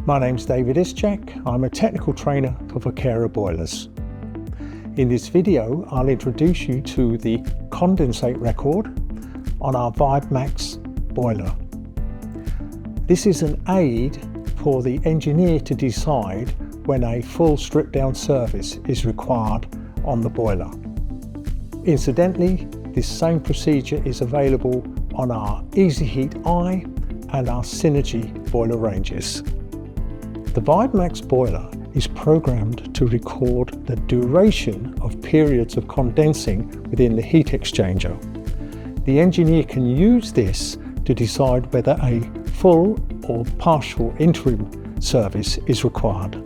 My name's David Ischak. I'm a technical trainer for Vokera boilers. In this video, I'll introduce you to the condensate record on our Vibe MAX boiler. This is an aid for the engineer to decide when a full strip down service is required on the boiler. Incidentally, this same procedure is available on our Easy Heat I and our Synergy boiler ranges. The Vibe MAX boiler is programmed to record the duration of periods of condensing within the heat exchanger. The engineer can use this to decide whether a full or partial interim service is required.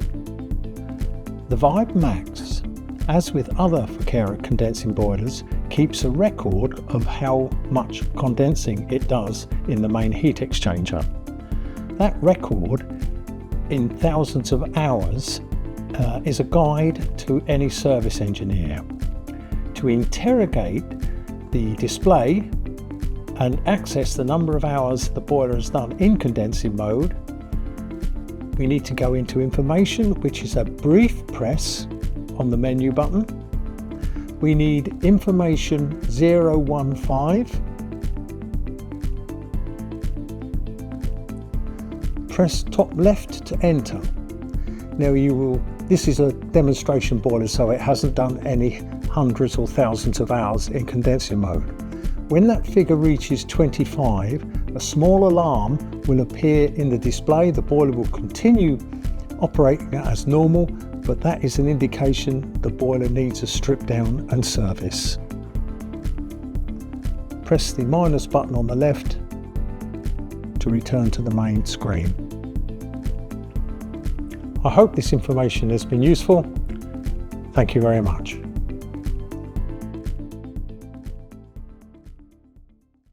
The Vibe MAX, as with other Vokera condensing boilers, keeps a record of how much condensing it does in the main heat exchanger. That record in thousands of hours is a guide to any service engineer. To interrogate the display and access the number of hours the boiler has done in condensing mode, we need to go into information, which is a brief press on the menu button. We need information 015. Press top left to enter. Now this is a demonstration boiler, so it hasn't done any hundreds or thousands of hours in condensing mode. When that figure reaches 25, a small alarm will appear in the display. The boiler will continue operating as normal, but that is an indication the boiler needs a strip down and service. Press the minus button on the left to return to the main screen. I hope this information has been useful. Thank you very much.